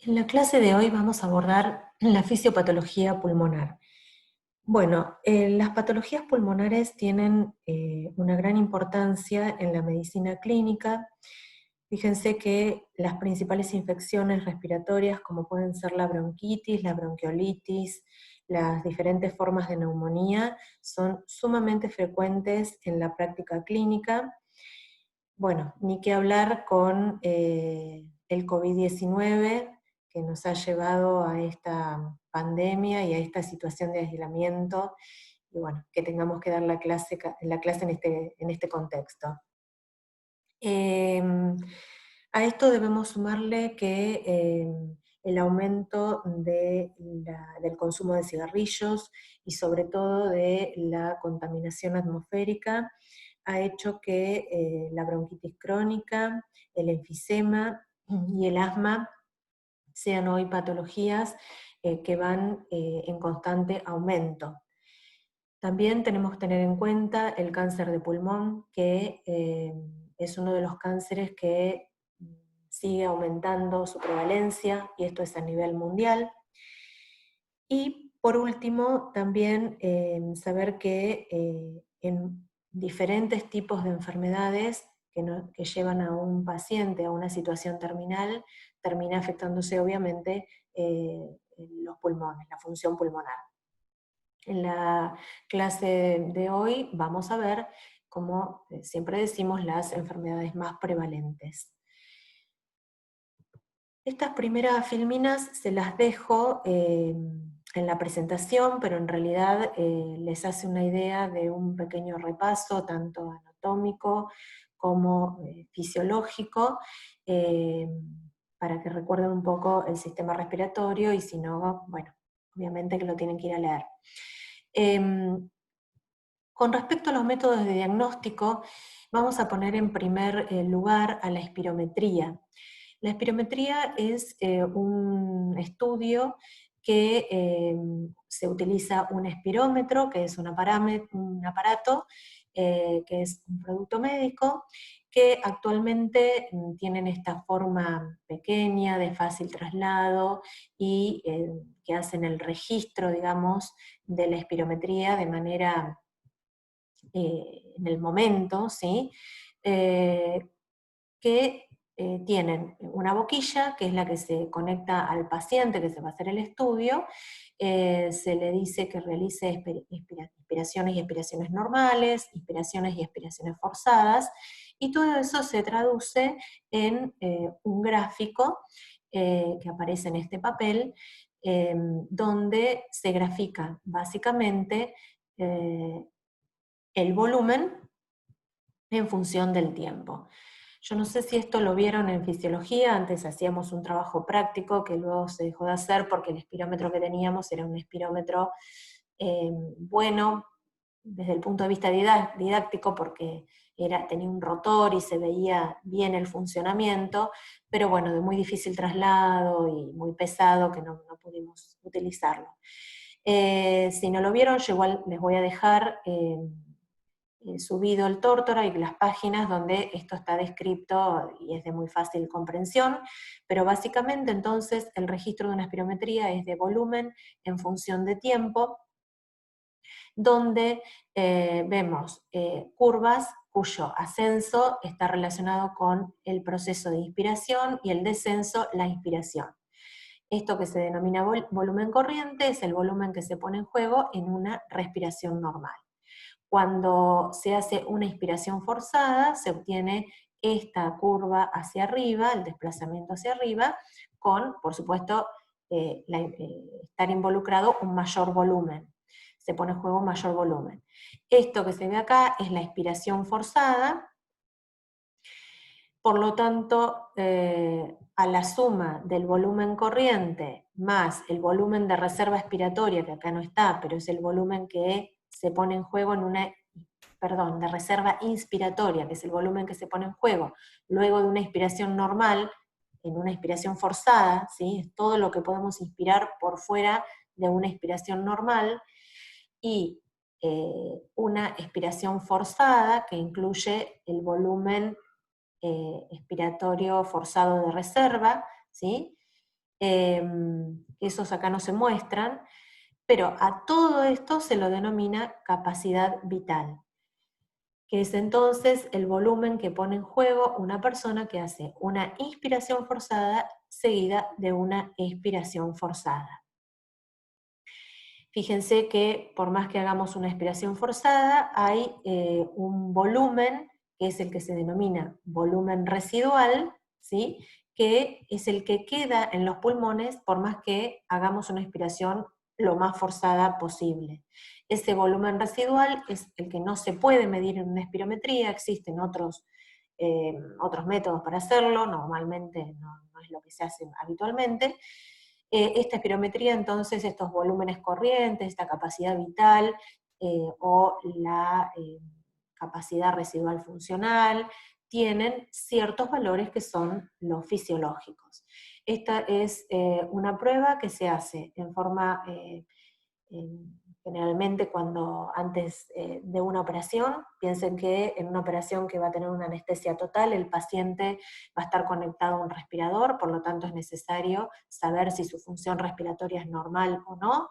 En la clase de hoy vamos a abordar la fisiopatología pulmonar. Bueno, las patologías pulmonares tienen una gran importancia en la medicina clínica. Fíjense que las principales infecciones respiratorias, como pueden ser la bronquitis, la bronquiolitis, las diferentes formas de neumonía, son sumamente frecuentes en la práctica clínica. Bueno, ni qué hablar con el COVID-19, que nos ha llevado a esta pandemia y a esta situación de aislamiento, y bueno, que tengamos que dar la clase en este contexto. A esto debemos sumarle que el aumento del consumo de cigarrillos y sobre todo de la contaminación atmosférica ha hecho que la bronquitis crónica, el enfisema y el asma sean hoy patologías que van en constante aumento. También tenemos que tener en cuenta el cáncer de pulmón, que es uno de los cánceres que sigue aumentando su prevalencia, y esto es a nivel mundial. Y por último, también saber que en diferentes tipos de enfermedades que llevan a un paciente a una situación terminal, termina afectándose obviamente los pulmones, la función pulmonar. En la clase de hoy vamos a ver, como siempre decimos, las enfermedades más prevalentes. Estas primeras filminas se las dejo en la presentación, pero en realidad les hace una idea de un pequeño repaso, tanto anatómico como fisiológico, eh, para que recuerden un poco el sistema respiratorio, y si no, bueno, obviamente que lo tienen que ir a leer. Con respecto a los métodos de diagnóstico, vamos a poner en primer lugar a la espirometría. La espirometría es un estudio que se utiliza un espirómetro, que es un aparato que es un producto médico, que actualmente tienen esta forma pequeña, de fácil traslado, y que hacen el registro, digamos, de la espirometría de manera en el momento, ¿sí? Que tienen una boquilla, que es la que se conecta al paciente que se va a hacer el estudio. Se le dice que realice inspiraciones y expiraciones normales, inspiraciones y expiraciones forzadas, y todo eso se traduce en un gráfico que aparece en este papel, donde se grafica básicamente el volumen en función del tiempo. Yo no sé si esto lo vieron en fisiología. Antes hacíamos un trabajo práctico que luego se dejó de hacer porque el espirómetro que teníamos era un espirómetro bueno desde el punto de vista didáctico, porque tenía un rotor y se veía bien el funcionamiento, pero bueno, de muy difícil traslado y muy pesado, que no pudimos utilizarlo. Si no lo vieron, yo igual les voy a dejar subido el Tórtora y las páginas donde esto está descrito y es de muy fácil comprensión, pero básicamente entonces el registro de una espirometría es de volumen en función de tiempo, donde vemos curvas cuyo ascenso está relacionado con el proceso de inspiración y el descenso, la inspiración. Esto que se denomina volumen corriente es el volumen que se pone en juego en una respiración normal. Cuando se hace una inspiración forzada, se obtiene esta curva hacia arriba, el desplazamiento hacia arriba, con, por supuesto, estar involucrado un mayor volumen. Se pone en juego un mayor volumen. Esto que se ve acá es la inspiración forzada. Por lo tanto, a la suma del volumen corriente más el volumen de reserva expiratoria, que acá no está, pero es el volumen que se pone en juego de reserva inspiratoria, que es el volumen que se pone en juego luego de una inspiración normal, en una inspiración forzada, ¿sí? Es todo lo que podemos inspirar por fuera de una inspiración normal, y una expiración forzada que incluye el volumen expiratorio forzado de reserva, ¿sí? esos acá no se muestran, pero a todo esto se lo denomina capacidad vital, que es entonces el volumen que pone en juego una persona que hace una inspiración forzada seguida de una expiración forzada. Fíjense que por más que hagamos una expiración forzada, hay un volumen, que es el que se denomina volumen residual, ¿sí? Que es el que queda en los pulmones por más que hagamos una expiración lo más forzada posible. Ese volumen residual es el que no se puede medir en una espirometría, existen otros métodos para hacerlo, normalmente no es lo que se hace habitualmente. Esta espirometría, entonces, estos volúmenes corrientes, esta capacidad vital o la capacidad residual funcional, tienen ciertos valores que son los fisiológicos. Esta es una prueba que se hace en forma generalmente cuando antes de una operación. Piensen que en una operación que va a tener una anestesia total, el paciente va a estar conectado a un respirador, por lo tanto es necesario saber si su función respiratoria es normal o no,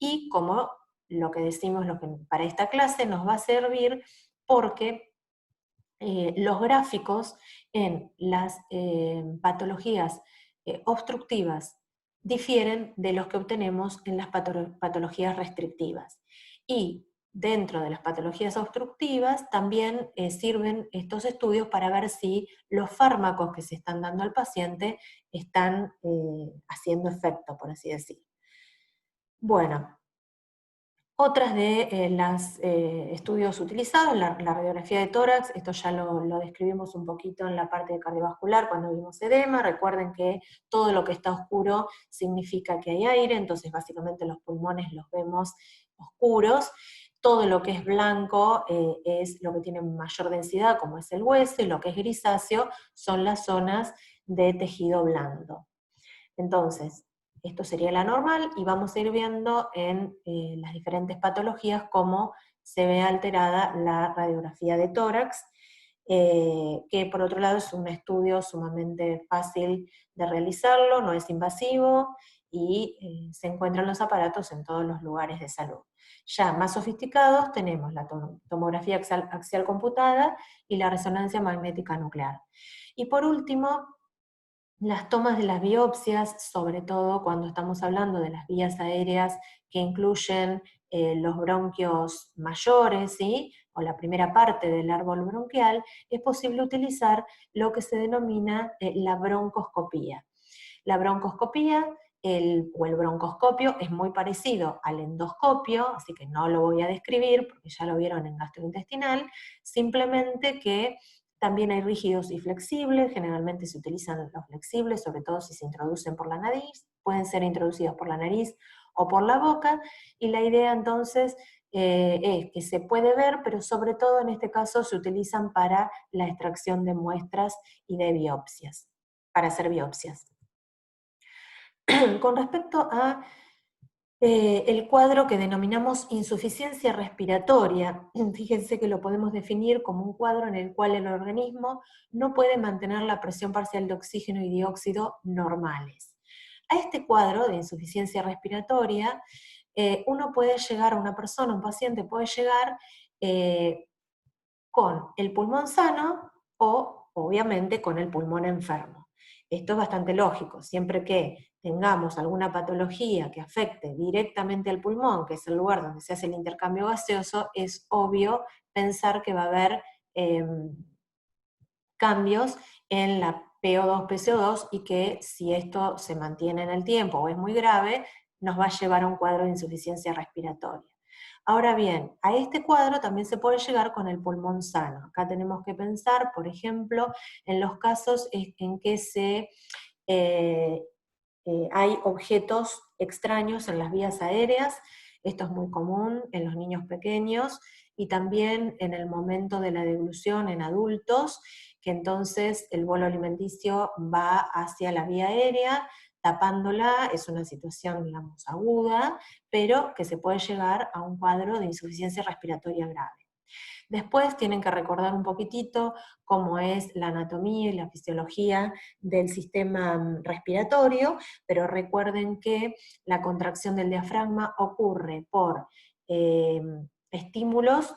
y como lo que decimos, lo que para esta clase nos va a servir porque los gráficos en las patologías obstructivas difieren de los que obtenemos en las patologías restrictivas. Y dentro de las patologías obstructivas también sirven estos estudios para ver si los fármacos que se están dando al paciente están haciendo efecto, por así decir. Bueno, otras de los estudios utilizados, la radiografía de tórax, esto ya lo describimos un poquito en la parte de cardiovascular cuando vimos edema. Recuerden que todo lo que está oscuro significa que hay aire, entonces básicamente los pulmones los vemos oscuros. Todo lo que es blanco es lo que tiene mayor densidad, como es el hueso, y lo que es grisáceo son las zonas de tejido blando. Entonces, esto sería la normal y vamos a ir viendo en las diferentes patologías cómo se ve alterada la radiografía de tórax, que por otro lado es un estudio sumamente fácil de realizarlo, no es invasivo y se encuentran los aparatos en todos los lugares de salud. Ya más sofisticados tenemos la tomografía axial computada y la resonancia magnética nuclear. Y por último, las tomas de las biopsias, sobre todo cuando estamos hablando de las vías aéreas que incluyen los bronquios mayores, ¿sí? O la primera parte del árbol bronquial, es posible utilizar lo que se denomina la broncoscopía. La broncoscopía o el broncoscopio es muy parecido al endoscopio, así que no lo voy a describir porque ya lo vieron en gastrointestinal, simplemente que también hay rígidos y flexibles, generalmente se utilizan los flexibles, sobre todo si se introducen por la nariz, pueden ser introducidos por la nariz o por la boca, y la idea entonces es que se puede ver, pero sobre todo en este caso se utilizan para la extracción de muestras y de biopsias, para hacer biopsias. Con respecto a el cuadro que denominamos insuficiencia respiratoria, fíjense que lo podemos definir como un cuadro en el cual el organismo no puede mantener la presión parcial de oxígeno y dióxido normales. A este cuadro de insuficiencia respiratoria, uno puede llegar, a una persona, un paciente puede llegar con el pulmón sano o obviamente con el pulmón enfermo. Esto es bastante lógico, siempre que tengamos alguna patología que afecte directamente al pulmón, que es el lugar donde se hace el intercambio gaseoso, es obvio pensar que va a haber cambios en la PO2, PCO2 y que si esto se mantiene en el tiempo o es muy grave, nos va a llevar a un cuadro de insuficiencia respiratoria. Ahora bien, a este cuadro también se puede llegar con el pulmón sano. Acá tenemos que pensar, por ejemplo, en los casos en que hay objetos extraños en las vías aéreas. Esto es muy común en los niños pequeños y también en el momento de la deglución en adultos, que entonces el bolo alimenticio va hacia la vía aérea, tapándola. Es una situación, digamos, aguda, pero que se puede llegar a un cuadro de insuficiencia respiratoria grave. Después tienen que recordar un poquitito cómo es la anatomía y la fisiología del sistema respiratorio, pero recuerden que la contracción del diafragma ocurre por estímulos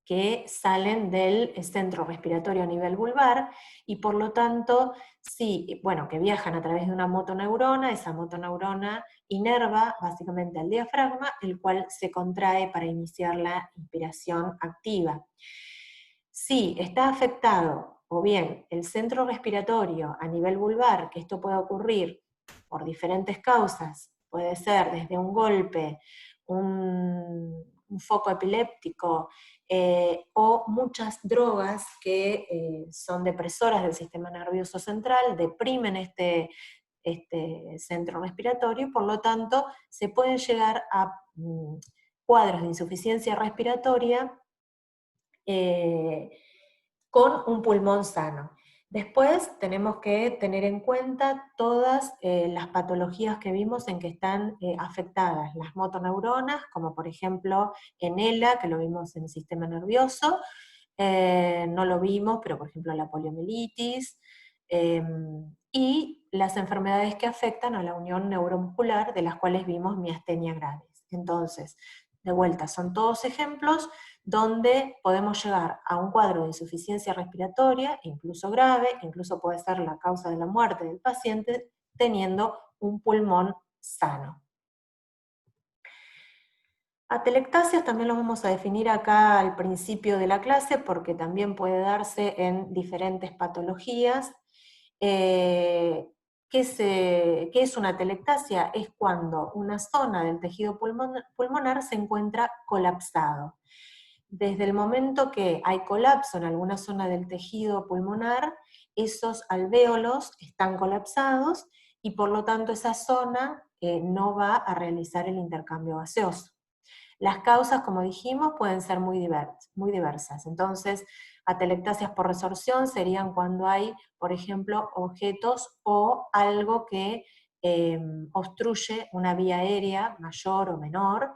que salen del centro respiratorio a nivel vulvar y por lo tanto, sí, bueno, que viajan a través de una motoneurona, esa motoneurona inerva básicamente al diafragma, el cual se contrae para iniciar la inspiración activa. Si está afectado o bien el centro respiratorio a nivel vulvar, que esto puede ocurrir por diferentes causas, puede ser desde un golpe, un foco epiléptico, o muchas drogas que son depresoras del sistema nervioso central, deprimen este centro respiratorio y por lo tanto se pueden llegar a cuadros de insuficiencia respiratoria eh, con un pulmón sano. Después tenemos que tener en cuenta todas las patologías que vimos en que están afectadas, las motoneuronas, como por ejemplo en ELA, que lo vimos en el sistema nervioso, no lo vimos, pero por ejemplo la poliomielitis, y las enfermedades que afectan a la unión neuromuscular, de las cuales vimos miastenia gravis. Entonces, de vuelta, son todos ejemplos donde podemos llegar a un cuadro de insuficiencia respiratoria, incluso grave, incluso puede ser la causa de la muerte del paciente, teniendo un pulmón sano. Atelectasias también lo vamos a definir acá al principio de la clase, porque también puede darse en diferentes patologías. ¿Qué es una atelectasia? Es cuando una zona del tejido pulmonar se encuentra colapsado. Desde el momento que hay colapso en alguna zona del tejido pulmonar, esos alvéolos están colapsados y por lo tanto esa zona no va a realizar el intercambio gaseoso. Las causas, como dijimos, pueden ser muy diversas. Entonces, atelectasias por resorción serían cuando hay, por ejemplo, objetos o algo que obstruye una vía aérea mayor o menor,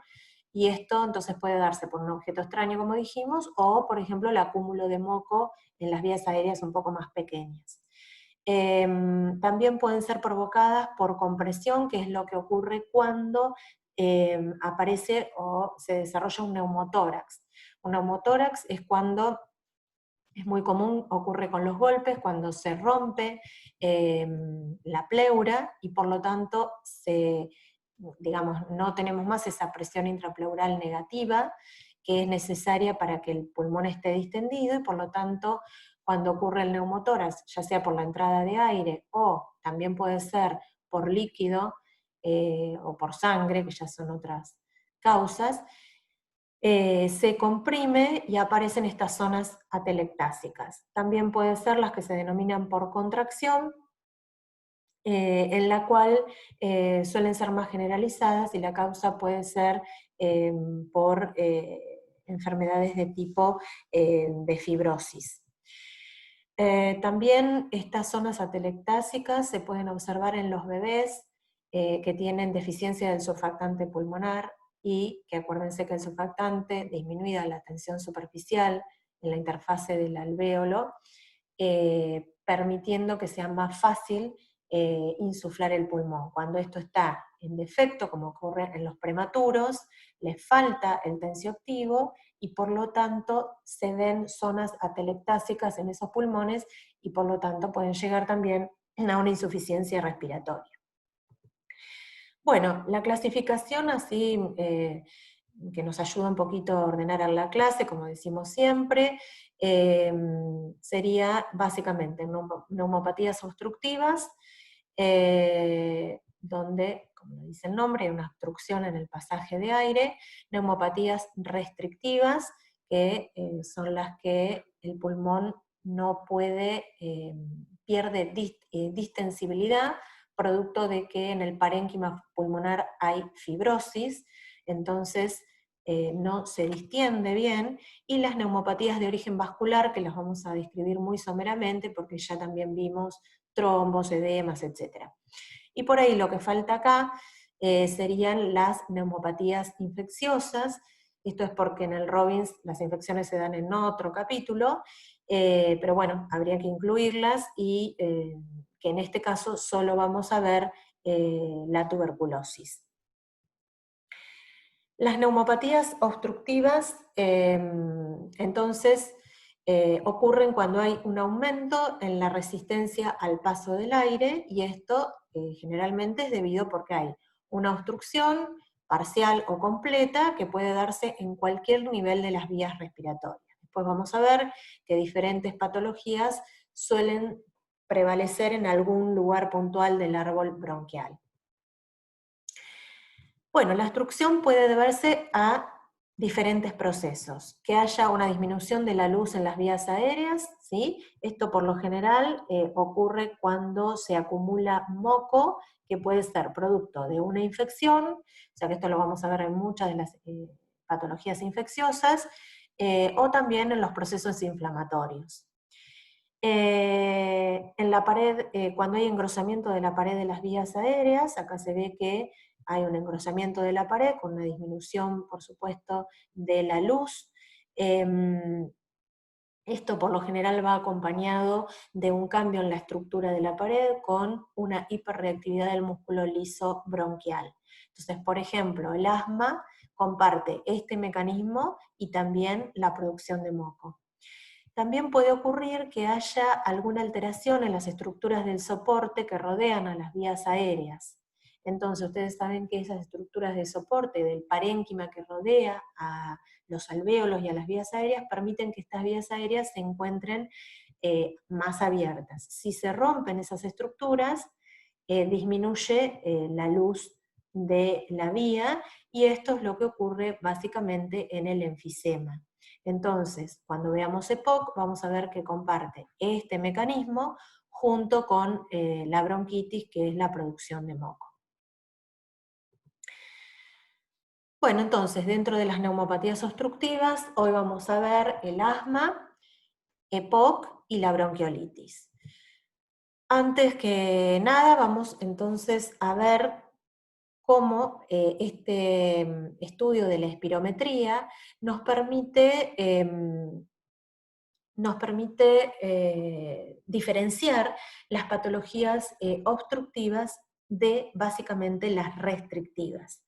y esto entonces puede darse por un objeto extraño, como dijimos, o, por ejemplo, el acúmulo de moco en las vías aéreas un poco más pequeñas. También pueden ser provocadas por compresión, que es lo que ocurre cuando aparece o se desarrolla un neumotórax. Un neumotórax es cuando, es muy común, ocurre con los golpes, cuando se rompe la pleura y por lo tanto digamos, no tenemos más esa presión intrapleural negativa que es necesaria para que el pulmón esté distendido y por lo tanto cuando ocurre el neumotórax, ya sea por la entrada de aire o también puede ser por líquido, o por sangre, que ya son otras causas, se comprime y aparecen estas zonas atelectásicas. También pueden ser las que se denominan por contracción, en la cual suelen ser más generalizadas y la causa puede ser por enfermedades de tipo de fibrosis. También estas zonas atelectásicas se pueden observar en los bebés que tienen deficiencia del surfactante pulmonar y que acuérdense que el surfactante disminuye la tensión superficial en la interfase del alvéolo, permitiendo que sea más fácil insuflar el pulmón. Cuando esto está en defecto, como ocurre en los prematuros, les falta el tensioactivo y por lo tanto se ven zonas atelectásicas en esos pulmones y por lo tanto pueden llegar también a una insuficiencia respiratoria. Bueno, la clasificación así que nos ayuda un poquito a ordenar la clase, como decimos siempre, sería básicamente neumopatías obstructivas, donde, como dice el nombre, hay una obstrucción en el pasaje de aire, neumopatías restrictivas, que son las que el pulmón no puede, pierde distensibilidad, producto de que en el parénquima pulmonar hay fibrosis, entonces no se distiende bien, y las neumopatías de origen vascular, que las vamos a describir muy someramente, porque ya también vimos trombos, edemas, etc. Y por ahí lo que falta acá serían las neumopatías infecciosas, Esto es porque en el Robbins las infecciones se dan en otro capítulo, pero bueno, habría que incluirlas y que en este caso solo vamos a ver la tuberculosis. Las neumopatías obstructivas, entonces, ocurren cuando hay un aumento en la resistencia al paso del aire, y esto generalmente es debido porque hay una obstrucción parcial o completa que puede darse en cualquier nivel de las vías respiratorias. Después vamos a ver que diferentes patologías suelen prevalecer en algún lugar puntual del árbol bronquial. Bueno, la obstrucción puede deberse a diferentes procesos, que haya una disminución de la luz en las vías aéreas, ¿sí? Esto por lo general ocurre cuando se acumula moco, que puede ser producto de una infección, o sea que esto lo vamos a ver en muchas de las patologías infecciosas, o también en los procesos inflamatorios. En la pared, cuando hay engrosamiento de la pared de las vías aéreas, acá se ve que hay un engrosamiento de la pared con una disminución, por supuesto, de la luz. Esto por lo general va acompañado de un cambio en la estructura de la pared con una hiperreactividad del músculo liso bronquial. Entonces, por ejemplo, el asma comparte este mecanismo y también la producción de moco. También puede ocurrir que haya alguna alteración en las estructuras del soporte que rodean a las vías aéreas. Entonces, ustedes saben que esas estructuras de soporte, del parénquima que rodea a los alvéolos y a las vías aéreas, permiten que estas vías aéreas se encuentren más abiertas. Si se rompen esas estructuras, disminuye la luz de la vía, y esto es lo que ocurre básicamente en el enfisema. Entonces, cuando veamos EPOC, vamos a ver que comparte este mecanismo junto con la bronquitis, que es la producción de moco. Bueno, entonces, dentro de las neumopatías obstructivas, hoy vamos a ver el asma, EPOC y la bronquiolitis. Antes que nada, vamos entonces a ver cómo este estudio de la espirometría nos permite diferenciar las patologías obstructivas de básicamente las restrictivas.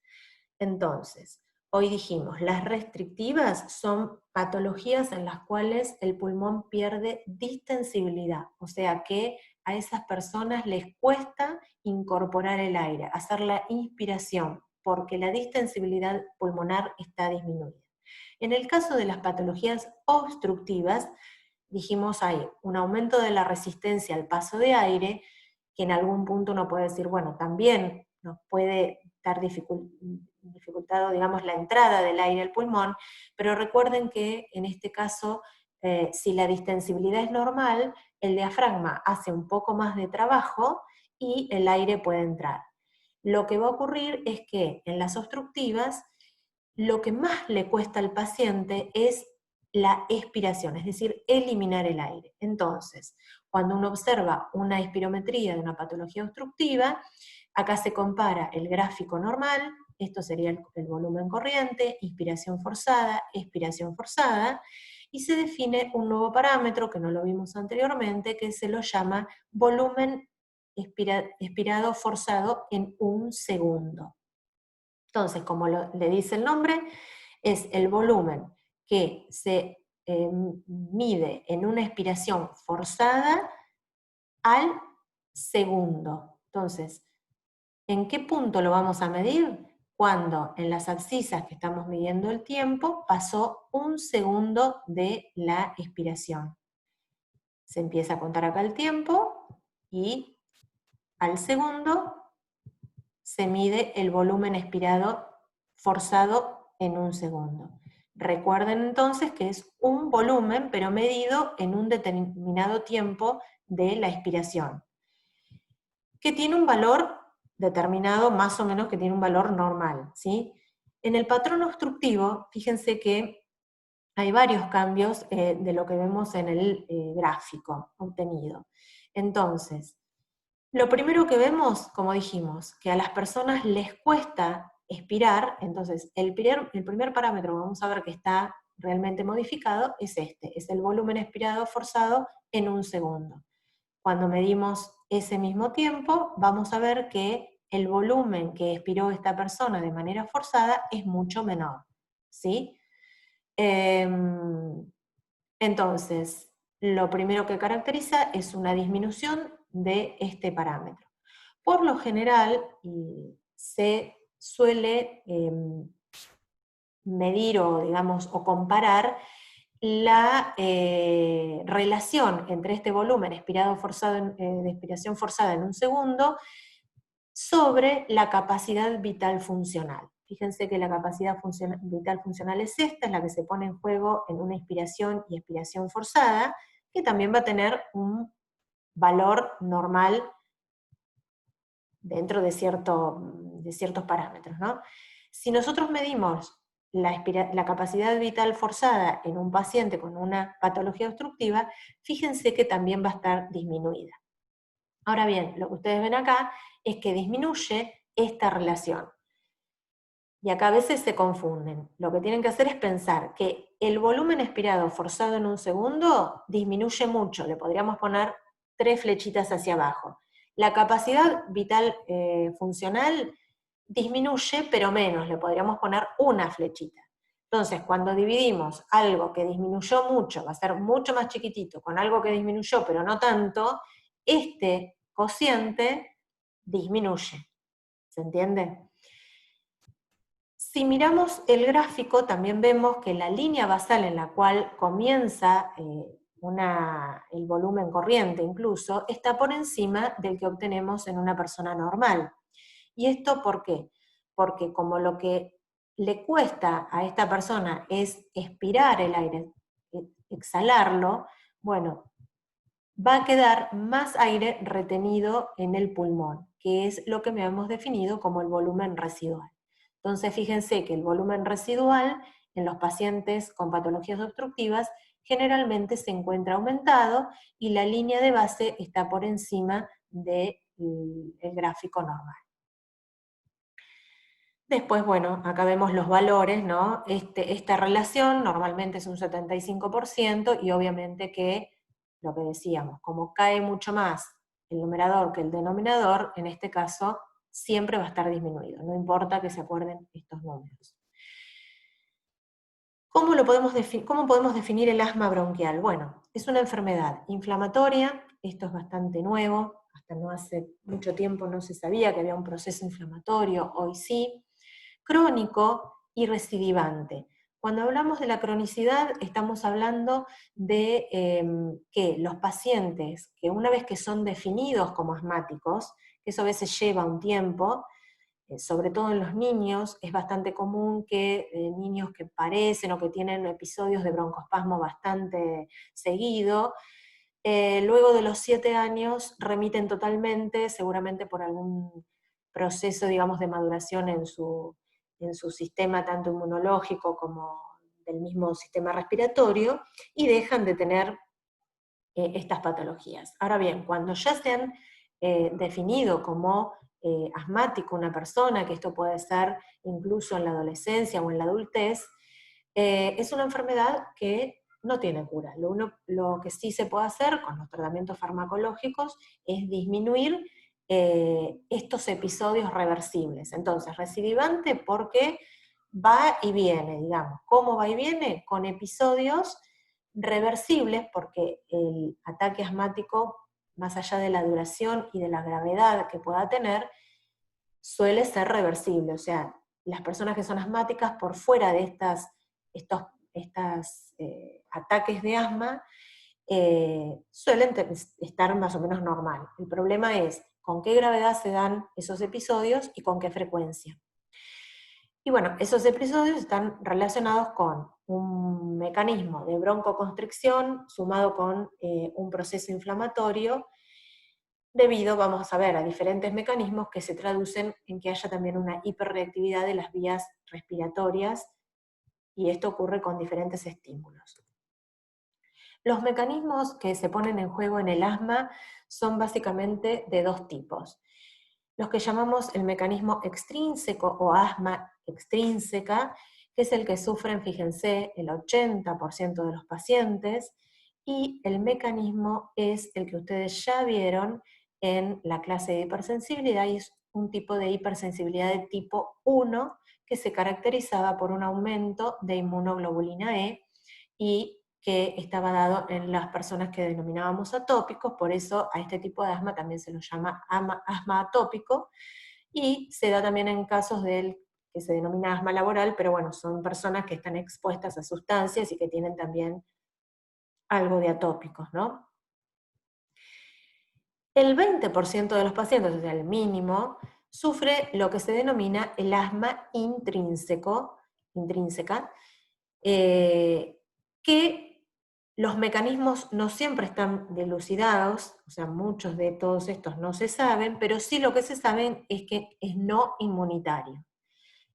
Entonces, hoy dijimos, las restrictivas son patologías en las cuales el pulmón pierde distensibilidad, o sea que a esas personas les cuesta incorporar el aire, hacer la inspiración, porque la distensibilidad pulmonar está disminuida. En el caso de las patologías obstructivas, dijimos hay un aumento de la resistencia al paso de aire, que en algún punto uno puede decir, bueno, también nos puede dar dificultado, digamos, la entrada del aire al pulmón, pero recuerden que en este caso, si la distensibilidad es normal, el diafragma hace un poco más de trabajo y el aire puede entrar. Lo que va a ocurrir es que en las obstructivas, lo que más le cuesta al paciente es la expiración, es decir, eliminar el aire. Entonces, cuando uno observa una espirometría de una patología obstructiva, acá se compara el gráfico normal, esto sería el volumen corriente, inspiración forzada, expiración forzada, y se define un nuevo parámetro que no lo vimos anteriormente, que se lo llama volumen expirado forzado en un segundo. Entonces, como le dice el nombre, es el volumen que se mide en una expiración forzada al segundo. Entonces, ¿en qué punto lo vamos a medir? Cuando en las abscisas que estamos midiendo el tiempo pasó un segundo de la expiración. Se empieza a contar acá el tiempo y al segundo se mide el volumen expirado forzado en un segundo. Recuerden entonces que es un volumen, pero medido en un determinado tiempo de la expiración, que tiene un valor determinado, más o menos que tiene un valor normal, ¿sí? En el patrón obstructivo, fíjense que hay varios cambios de lo que vemos en el gráfico obtenido. Entonces, lo primero que vemos, como dijimos, que a las personas les cuesta expirar, entonces el primer parámetro que vamos a ver que está realmente modificado es este, es el volumen expirado forzado en un segundo. Cuando medimos ese mismo tiempo, vamos a ver que el volumen que expiró esta persona de manera forzada es mucho menor, ¿sí? Entonces, lo primero que caracteriza es una disminución de este parámetro. Por lo general, se suele medir o, digamos, o comparar la relación entre este volumen expirado forzado de expiración forzada en un segundo sobre la capacidad vital funcional. Fíjense que la capacidad vital funcional es esta, es la que se pone en juego en una inspiración y expiración forzada, que también va a tener un valor normal dentro de ciertos parámetros, ¿no? Si nosotros medimos la capacidad vital forzada en un paciente con una patología obstructiva, fíjense que también va a estar disminuida. Ahora bien, lo que ustedes ven acá es que disminuye esta relación. Y acá a veces se confunden. Lo que tienen que hacer es pensar que el volumen expirado forzado en un segundo disminuye mucho. Le podríamos poner 3 flechitas hacia abajo. La capacidad vital funcional disminuye, pero menos. Le podríamos poner una flechita. Entonces, cuando dividimos algo que disminuyó mucho, va a ser mucho más chiquitito, con algo que disminuyó, pero no tanto, este cociente disminuye. ¿Se entiende? Si miramos el gráfico, también vemos que la línea basal en la cual comienza el volumen corriente incluso, está por encima del que obtenemos en una persona normal. ¿Y esto por qué? Porque como lo que le cuesta a esta persona es expirar el aire, exhalarlo, bueno, va a quedar más aire retenido en el pulmón, que es lo que hemos definido como el volumen residual. Entonces, fíjense que el volumen residual en los pacientes con patologías obstructivas generalmente se encuentra aumentado y la línea de base está por encima del gráfico normal. Después, bueno, acá vemos los valores, ¿no? Esta relación normalmente es un 75% y obviamente que, lo que decíamos, como cae mucho más el numerador que el denominador, en este caso siempre va a estar disminuido, no importa que se acuerden estos números. ¿Cómo podemos definir el asma bronquial? Bueno, es una enfermedad inflamatoria, esto es bastante nuevo, hasta no hace mucho tiempo no se sabía que había un proceso inflamatorio, hoy sí, crónico y recidivante. Cuando hablamos de la cronicidad, estamos hablando de que los pacientes, que una vez que son definidos como asmáticos, que eso a veces lleva un tiempo, sobre todo en los niños, es bastante común que niños que parecen o que tienen episodios de broncoespasmo bastante seguido, luego de los 7 años remiten totalmente, seguramente por algún proceso, digamos, de maduración en su sistema tanto inmunológico como del mismo sistema respiratorio, y dejan de tener estas patologías. Ahora bien, cuando ya se han definido como asmático una persona, que esto puede ser incluso en la adolescencia o en la adultez, es una enfermedad que no tiene cura. Lo que sí se puede hacer con los tratamientos farmacológicos es disminuir estos episodios reversibles. Entonces, recidivante porque va y viene, digamos. ¿Cómo va y viene? Con episodios reversibles, porque el ataque asmático, más allá de la duración y de la gravedad que pueda tener, suele ser reversible. O sea, las personas que son asmáticas, por fuera de estos ataques de asma, suelen estar más o menos normal. El problema es con qué gravedad se dan esos episodios y con qué frecuencia. Y bueno, esos episodios están relacionados con un mecanismo de broncoconstricción sumado con un proceso inflamatorio debido, vamos a ver, a diferentes mecanismos que se traducen en que haya también una hiperreactividad de las vías respiratorias, y esto ocurre con diferentes estímulos. Los mecanismos que se ponen en juego en el asma son básicamente de dos tipos. los que llamamos el mecanismo extrínseco o asma extrínseca, que es el que sufren, fíjense, el 80% de los pacientes, y el mecanismo es el que ustedes ya vieron en la clase de hipersensibilidad, y es un tipo de hipersensibilidad de tipo 1 que se caracterizaba por un aumento de inmunoglobulina E y que estaba dado en las personas que denominábamos atópicos, por eso a este tipo de asma también se lo llama asma atópico, y se da también en casos del que se denomina asma laboral, pero bueno, son personas que están expuestas a sustancias y que tienen también algo de atópicos, ¿no? El 20% de los pacientes, o sea, el mínimo, sufre lo que se denomina el asma intrínseca, que los mecanismos no siempre están dilucidados, o sea, muchos de todos estos no se saben, pero sí lo que se sabe es que es no inmunitario.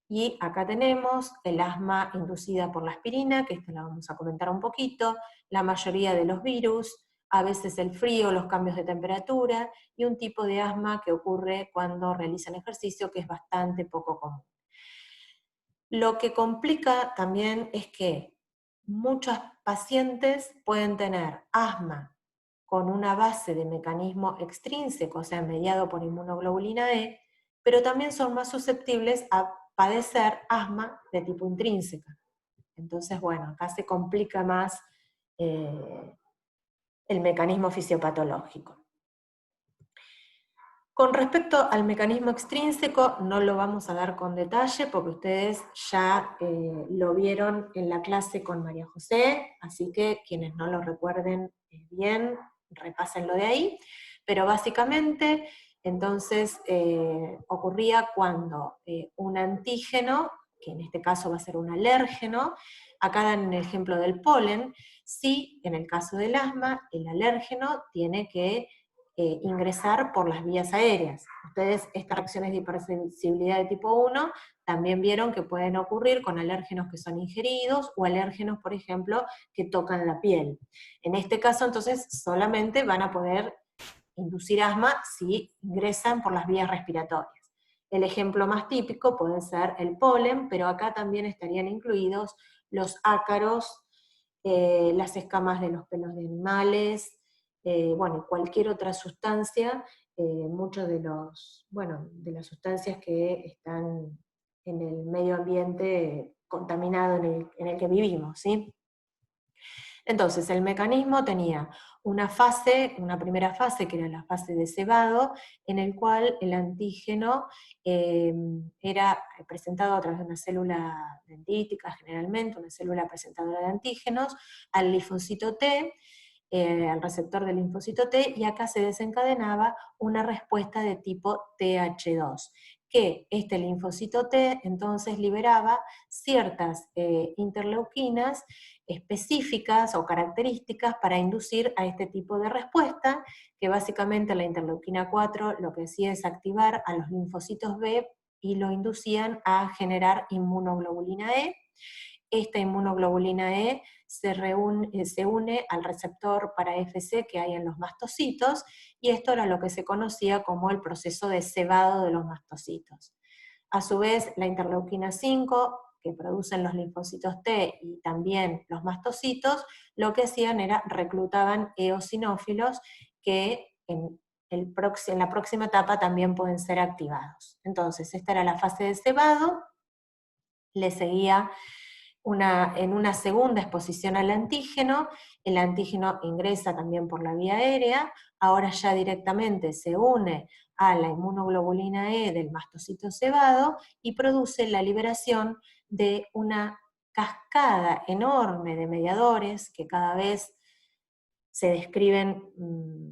Y acá tenemos el asma inducida por la aspirina, que esta la vamos a comentar un poquito, la mayoría de los virus, a veces el frío, los cambios de temperatura, y un tipo de asma que ocurre cuando realizan ejercicio, que es bastante poco común. Lo que complica también es que muchos pacientes pueden tener asma con una base de mecanismo extrínseco, o sea, mediado por inmunoglobulina E, pero también son más susceptibles a padecer asma de tipo intrínseca. Entonces, bueno, acá se complica más el mecanismo fisiopatológico. Con respecto al mecanismo extrínseco, no lo vamos a dar con detalle porque ustedes ya lo vieron en la clase con María José, así que quienes no lo recuerden bien, repásenlo de ahí, pero básicamente entonces ocurría cuando un antígeno, que en este caso va a ser un alérgeno, acá dan el ejemplo del polen, si en el caso del asma el alérgeno tiene que ingresar por las vías aéreas. Ustedes estas reacciones de hipersensibilidad de tipo 1 también vieron que pueden ocurrir con alérgenos que son ingeridos o alérgenos, por ejemplo, que tocan la piel. En este caso, entonces, solamente van a poder inducir asma si ingresan por las vías respiratorias. El ejemplo más típico puede ser el polen, pero acá también estarían incluidos los ácaros, las escamas de los pelos de animales, bueno, cualquier otra sustancia, muchos de de las sustancias que están en el medio ambiente contaminado en el que vivimos, ¿sí? Entonces, el mecanismo tenía una primera fase, que era la fase de cebado, en el cual el antígeno era presentado a través de una célula dendrítica, generalmente, una célula presentadora de antígenos, al linfocito T, al receptor del linfocito T, y acá se desencadenaba una respuesta de tipo TH2, que este linfocito T entonces liberaba ciertas interleuquinas específicas o características para inducir a este tipo de respuesta, que básicamente la interleuquina 4 lo que hacía es activar a los linfocitos B y lo inducían a generar inmunoglobulina E. Esta inmunoglobulina E se une al receptor para FC que hay en los mastocitos, y esto era lo que se conocía como el proceso de cebado de los mastocitos. A su vez, la interleuquina 5, que producen los linfocitos T y también los mastocitos, lo que hacían era reclutaban eosinófilos que en la próxima etapa también pueden ser activados. Entonces, esta era la fase de cebado, le seguía en una segunda exposición al antígeno, el antígeno ingresa también por la vía aérea, ahora ya directamente se une a la inmunoglobulina E del mastocito cebado y produce la liberación de una cascada enorme de mediadores, que cada vez se describen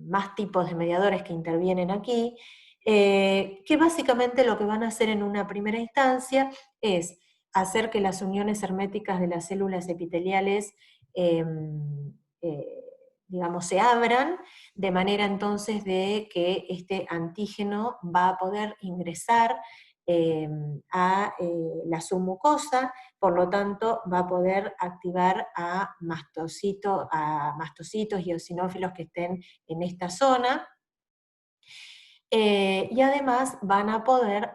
más tipos de mediadores que intervienen aquí, que básicamente lo que van a hacer en una primera instancia es hacer que las uniones herméticas de las células epiteliales, eh, eh, digamos, se abran, de manera entonces de que este antígeno va a poder ingresar a la submucosa, por lo tanto va a poder activar a mastocitos y eosinófilos que estén en esta zona, Y además van a poder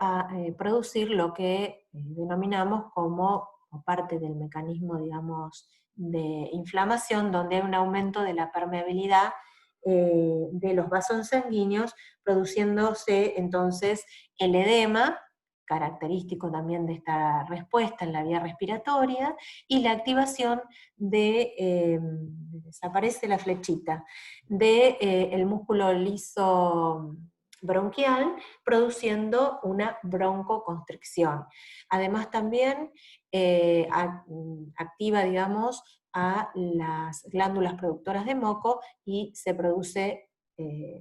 producir lo que denominamos como parte del mecanismo, digamos, de inflamación, donde hay un aumento de la permeabilidad de los vasos sanguíneos, produciéndose entonces el edema, característico también de esta respuesta en la vía respiratoria, y la activación desaparece la flechita, del músculo liso bronquial, produciendo una broncoconstricción. Además también activa, digamos, a las glándulas productoras de moco y se produce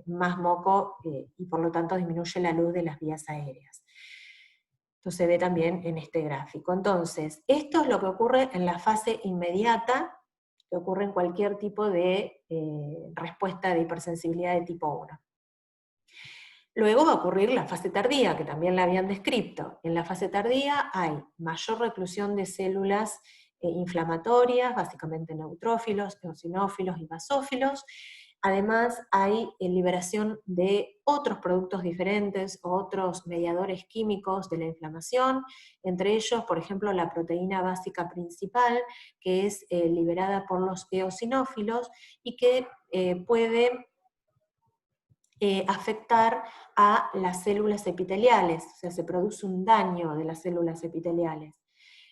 más moco y por lo tanto disminuye la luz de las vías aéreas. Esto se ve también en este gráfico. Entonces, esto es lo que ocurre en la fase inmediata, que ocurre en cualquier tipo de respuesta de hipersensibilidad de tipo 1. Luego va a ocurrir la fase tardía, que también la habían descrito. En la fase tardía hay mayor reclusión de células inflamatorias, básicamente neutrófilos, eosinófilos y basófilos. Además hay liberación de otros productos diferentes, otros mediadores químicos de la inflamación, entre ellos, por ejemplo, la proteína básica principal, que es liberada por los eosinófilos y que puede afectar a las células epiteliales, o sea, se produce un daño de las células epiteliales.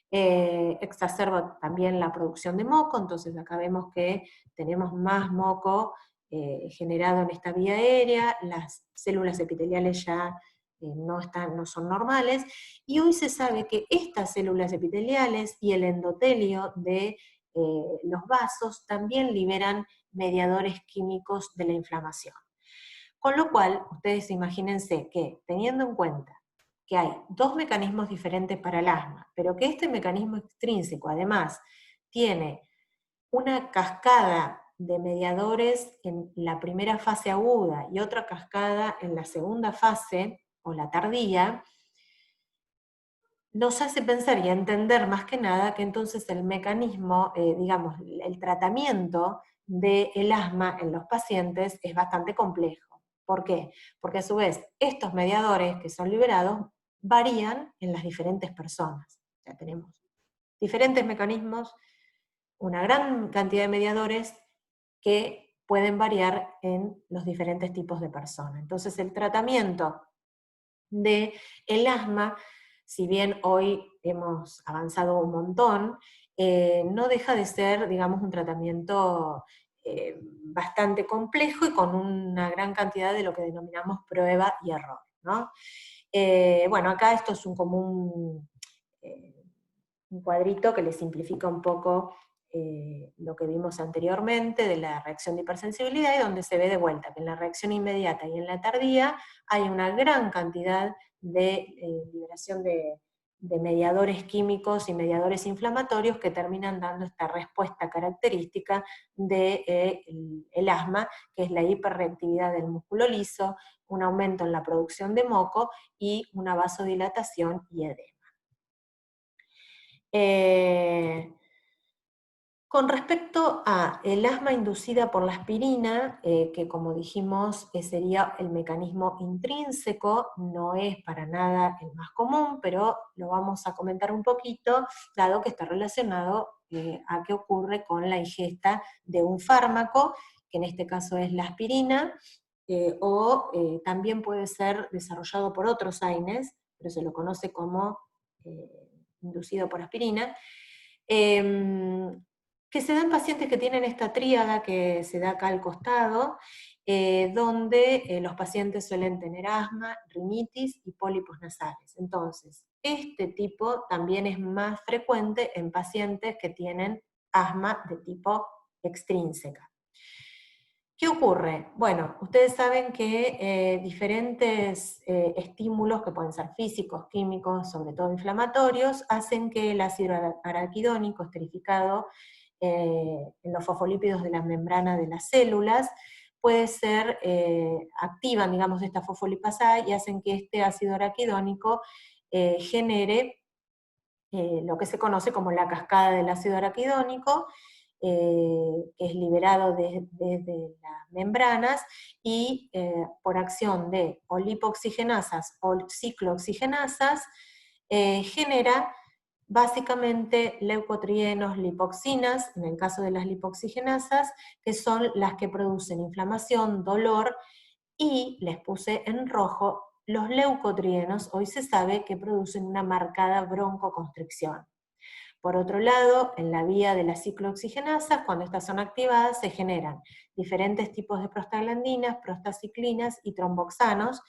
Exacerba también la producción de moco, entonces acá vemos que tenemos más moco generado en esta vía aérea, las células epiteliales ya no son normales, y hoy se sabe que estas células epiteliales y el endotelio de los vasos también liberan mediadores químicos de la inflamación. Con lo cual, ustedes imagínense que, teniendo en cuenta que hay dos mecanismos diferentes para el asma, pero que este mecanismo extrínseco además tiene una cascada de mediadores en la primera fase aguda y otra cascada en la segunda fase, o la tardía, nos hace pensar y entender más que nada que entonces el mecanismo, digamos, el tratamiento del asma en los pacientes es bastante complejo. ¿Por qué? Porque a su vez estos mediadores que son liberados varían en las diferentes personas. Ya tenemos diferentes mecanismos, una gran cantidad de mediadores que pueden variar en los diferentes tipos de personas. Entonces el tratamiento del asma, si bien hoy hemos avanzado un montón, no deja de ser, digamos, un tratamiento bastante complejo y con una gran cantidad de lo que denominamos prueba y error, ¿no? Bueno, acá esto es un cuadrito que le simplifica un poco lo que vimos anteriormente de la reacción de hipersensibilidad, y donde se ve de vuelta que en la reacción inmediata y en la tardía hay una gran cantidad de liberación de mediadores químicos y mediadores inflamatorios que terminan dando esta respuesta característica del asma, que es la hiperreactividad del músculo liso, un aumento en la producción de moco y una vasodilatación y edema. Con respecto a el asma inducida por la aspirina, que como dijimos sería el mecanismo intrínseco, no es para nada el más común, pero lo vamos a comentar un poquito, dado que está relacionado a qué ocurre con la ingesta de un fármaco, que en este caso es la aspirina, o también puede ser desarrollado por otros AINES, pero se lo conoce como inducido por aspirina, que se dan pacientes que tienen esta tríada que se da acá al costado, donde los pacientes suelen tener asma, rinitis y pólipos nasales. Entonces, este tipo también es más frecuente en pacientes que tienen asma de tipo extrínseca. ¿Qué ocurre? Bueno, ustedes saben que diferentes estímulos, que pueden ser físicos, químicos, sobre todo inflamatorios, hacen que el ácido araquidónico esterificado en los fosfolípidos de la membrana de las células puede ser, activan, digamos, esta fosfolipasa y hacen que este ácido araquidónico genere lo que se conoce como la cascada del ácido araquidónico, que es liberado desde las membranas y por acción de o lipoxigenasas o ciclooxigenasas genera básicamente leucotrienos, lipoxinas, en el caso de las lipoxigenasas, que son las que producen inflamación, dolor, y les puse en rojo los leucotrienos, hoy se sabe que producen una marcada broncoconstricción. Por otro lado, en la vía de las ciclooxigenasas, cuando estas son activadas, se generan diferentes tipos de prostaglandinas, prostaciclinas y tromboxanos,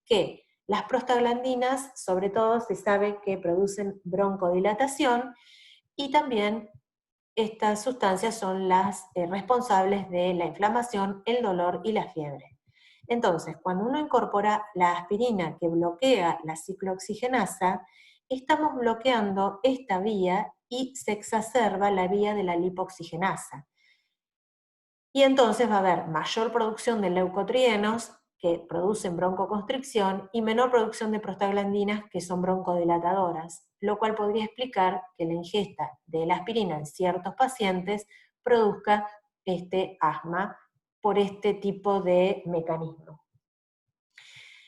que las prostaglandinas, sobre todo, se sabe que producen broncodilatación, y también estas sustancias son las responsables de la inflamación, el dolor y la fiebre. Entonces, cuando uno incorpora la aspirina que bloquea la ciclooxigenasa, estamos bloqueando esta vía y se exacerba la vía de la lipoxigenasa. Y entonces va a haber mayor producción de leucotrienos, que producen broncoconstricción, y menor producción de prostaglandinas, que son broncodilatadoras, lo cual podría explicar que la ingesta de la aspirina en ciertos pacientes produzca este asma por este tipo de mecanismo.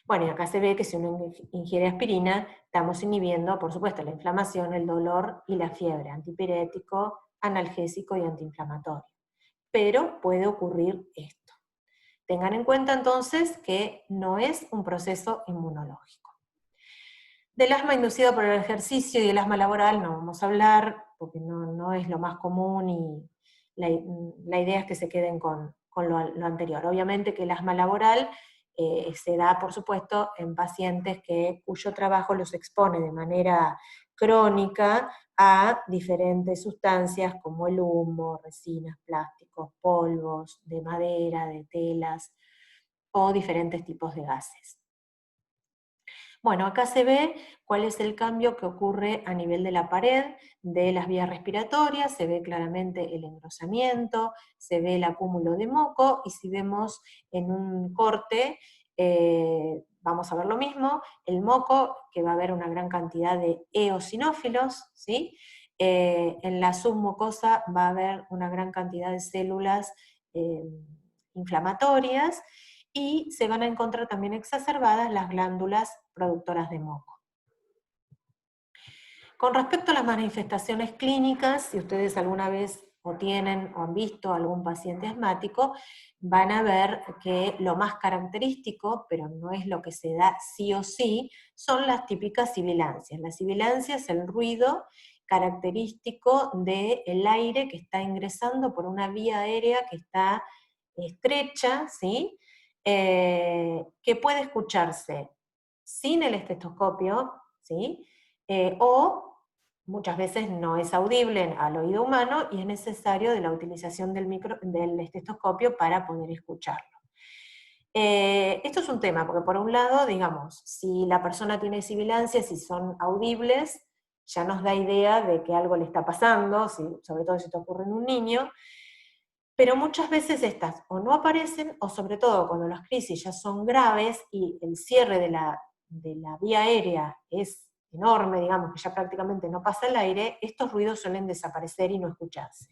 Bueno, y acá se ve que si uno ingiere aspirina, estamos inhibiendo, por supuesto, la inflamación, el dolor y la fiebre, antipirético, analgésico y antiinflamatorio. Pero puede ocurrir esto. Tengan en cuenta entonces que no es un proceso inmunológico. Del asma inducido por el ejercicio y el asma laboral no vamos a hablar, porque no es lo más común, y la idea es que se queden con lo anterior. Obviamente que el asma laboral se da, por supuesto, en pacientes cuyo trabajo los expone de manera crónica a diferentes sustancias como el humo, resinas, plásticos, polvos de madera, de telas, o diferentes tipos de gases. Bueno, acá se ve cuál es el cambio que ocurre a nivel de la pared de las vías respiratorias, se ve claramente el engrosamiento, se ve el acúmulo de moco, y si vemos en un corte, vamos a ver lo mismo, el moco, que va a haber una gran cantidad de eosinófilos, ¿sí? En la submucosa va a haber una gran cantidad de células inflamatorias, y se van a encontrar también exacerbadas las glándulas productoras de moco. Con respecto a las manifestaciones clínicas, si ustedes alguna vez o tienen o han visto algún paciente asmático, van a ver que lo más característico, pero no es lo que se da sí o sí, son las típicas sibilancias. La sibilancia es el ruido característico del aire que está ingresando por una vía aérea que está estrecha, ¿sí? Que puede escucharse sin el estetoscopio, ¿sí? O muchas veces no es audible al oído humano y es necesario de la utilización del estetoscopio para poder escucharlo. Esto es un tema, porque por un lado, digamos, si la persona tiene sibilancias, si son audibles, ya nos da idea de que algo le está pasando, sobre todo si esto ocurre en un niño, pero muchas veces estas o no aparecen, o sobre todo cuando las crisis ya son graves y el cierre de la vía aérea es enorme, digamos que ya prácticamente no pasa el aire, estos ruidos suelen desaparecer y no escucharse.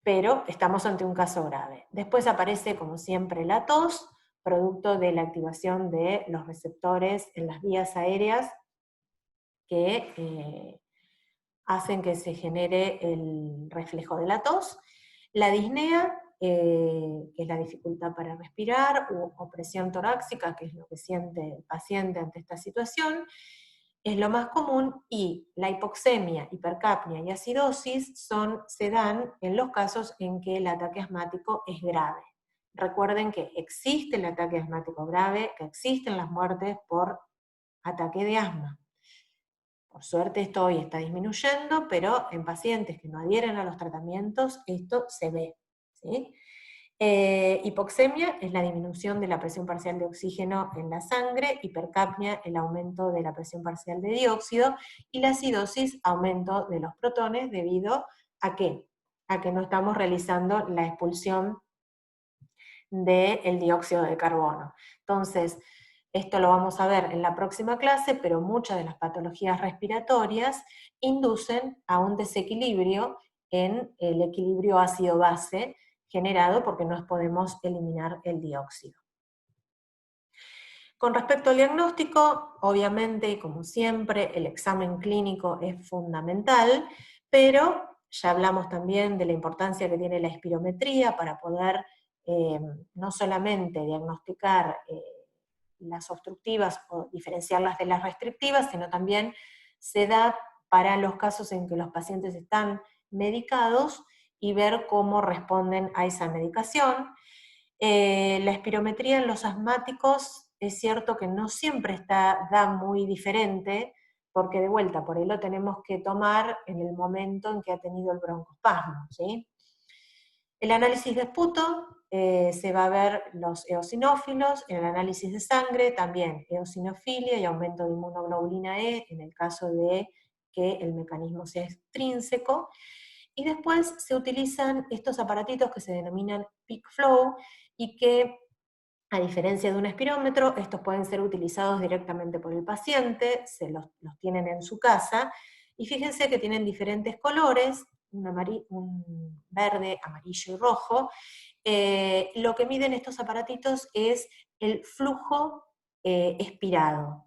Pero estamos ante un caso grave. Después aparece, como siempre, la tos, producto de la activación de los receptores en las vías aéreas que hacen que se genere el reflejo de la tos. La disnea, que es la dificultad para respirar, u opresión torácica, que es lo que siente el paciente ante esta situación, es lo más común, y la hipoxemia, hipercapnia y acidosis se dan en los casos en que el ataque asmático es grave. Recuerden que existe el ataque asmático grave, que existen las muertes por ataque de asma. Por suerte esto hoy está disminuyendo, pero en pacientes que no adhieren a los tratamientos esto se ve, ¿sí? Hipoxemia es la disminución de la presión parcial de oxígeno en la sangre, hipercapnia el aumento de la presión parcial de dióxido, y la acidosis aumento de los protones debido ¿a qué? A que no estamos realizando la expulsión del dióxido de carbono. Entonces, esto lo vamos a ver en la próxima clase, pero muchas de las patologías respiratorias inducen a un desequilibrio en el equilibrio ácido-base generado porque no podemos eliminar el dióxido. Con respecto al diagnóstico, obviamente, y como siempre, el examen clínico es fundamental, pero ya hablamos también de la importancia que tiene la espirometría para poder no solamente diagnosticar las obstructivas o diferenciarlas de las restrictivas, sino también se da para los casos en que los pacientes están medicados y ver cómo responden a esa medicación. La espirometría en los asmáticos es cierto que no siempre da muy diferente, porque de vuelta, por ahí lo tenemos que tomar en el momento en que ha tenido el broncoespasmo, ¿sí? El análisis de esputo se va a ver los eosinófilos, en el análisis de sangre también eosinofilia y aumento de inmunoglobulina E en el caso de que el mecanismo sea extrínseco. Y después se utilizan estos aparatitos que se denominan peak flow y que, a diferencia de un espirómetro, estos pueden ser utilizados directamente por el paciente, los tienen en su casa, y fíjense que tienen diferentes colores, un verde, amarillo y rojo. Lo que miden estos aparatitos es el flujo expirado,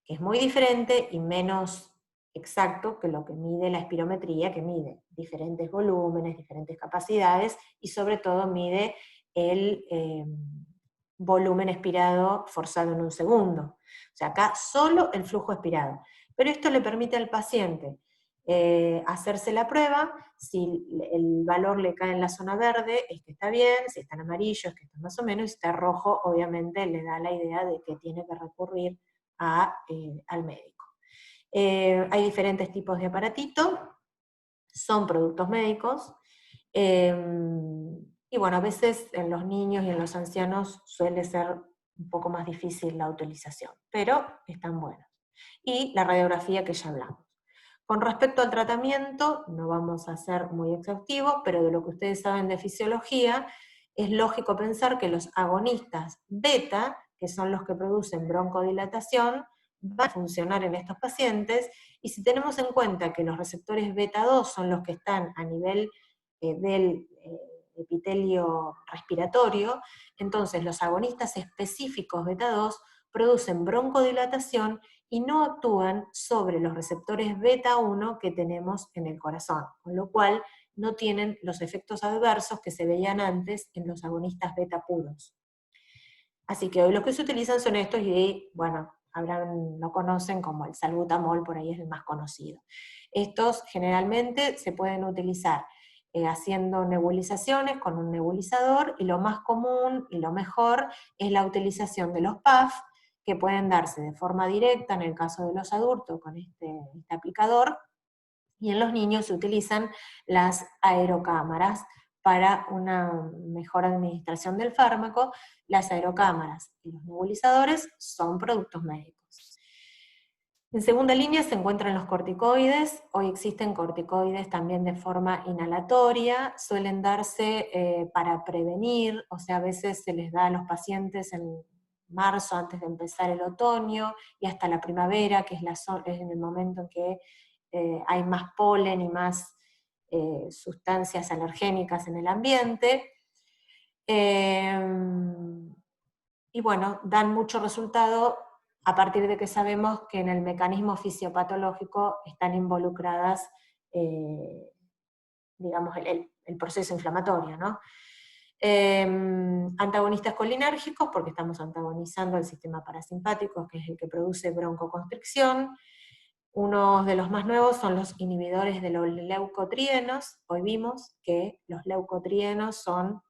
que es muy diferente y menos exacto que lo que mide la espirometría, que mide diferentes volúmenes, diferentes capacidades, y sobre todo mide el volumen expirado forzado en un segundo. O sea, acá solo el flujo expirado. Pero esto le permite al paciente hacerse la prueba. Si el valor le cae en la zona verde, es que está bien; si está en amarillo, es que está más o menos; y si está rojo, obviamente le da la idea de que tiene que recurrir al médico. Hay diferentes tipos de aparatito, son productos médicos, y bueno, a veces en los niños y en los ancianos suele ser un poco más difícil la utilización, pero están buenos. Y la radiografía, que ya hablamos. Con respecto al tratamiento, no vamos a ser muy exhaustivos, pero de lo que ustedes saben de fisiología, es lógico pensar que los agonistas beta, que son los que producen broncodilatación, van a funcionar en estos pacientes, y si tenemos en cuenta que los receptores beta 2 son los que están a nivel del epitelio respiratorio, entonces los agonistas específicos beta 2 producen broncodilatación y no actúan sobre los receptores beta 1 que tenemos en el corazón, con lo cual no tienen los efectos adversos que se veían antes en los agonistas beta puros. Así que hoy los que se utilizan son estos, y bueno, lo conocen como el salbutamol, por ahí es el más conocido. Estos generalmente se pueden utilizar haciendo nebulizaciones con un nebulizador, y lo más común y lo mejor es la utilización de los PAF, que pueden darse de forma directa en el caso de los adultos con este aplicador, y en los niños se utilizan las aerocámaras para una mejor administración del fármaco. Las aerocámaras y los nebulizadores son productos médicos. En segunda línea se encuentran los corticoides. Hoy existen corticoides también de forma inhalatoria, suelen darse para prevenir, o sea, a veces se les da a los pacientes en marzo, antes de empezar el otoño, y hasta la primavera, que es en el momento en que hay más polen y más sustancias alergénicas en el ambiente. Y bueno, dan mucho resultado a partir de que sabemos que en el mecanismo fisiopatológico están involucradas, digamos, el proceso inflamatorio, ¿no? Antagonistas colinérgicos, porque estamos antagonizando el sistema parasimpático, que es el que produce broncoconstricción. Uno de los más nuevos son los inhibidores de los leucotrienos. Hoy vimos que los leucotrienos son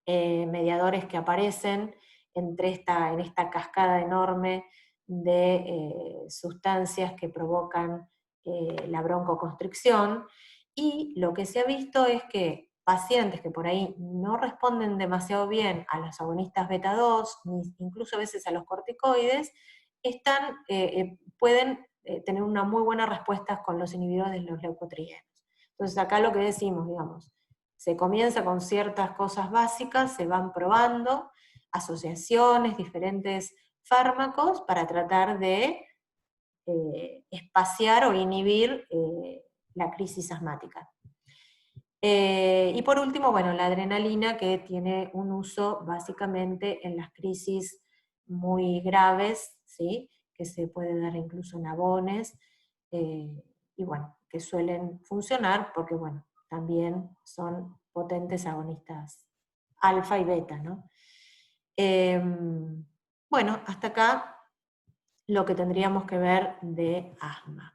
mediadores que aparecen en esta cascada enorme de sustancias que provocan la broncoconstricción, y lo que se ha visto es que pacientes que por ahí no responden demasiado bien a los agonistas beta 2, ni incluso a veces a los corticoides, pueden tener una muy buena respuesta con los inhibidores de los leucotrienos. Entonces acá lo que decimos, digamos, se comienza con ciertas cosas básicas, se van probando asociaciones, diferentes fármacos para tratar de espaciar o inhibir la crisis asmática. Y por último, bueno, la adrenalina, que tiene un uso básicamente en las crisis muy graves, ¿sí? Que se puede dar incluso en abones, y bueno, que suelen funcionar porque, bueno, también son potentes agonistas alfa y beta, ¿no? Bueno, hasta acá lo que tendríamos que ver de asma.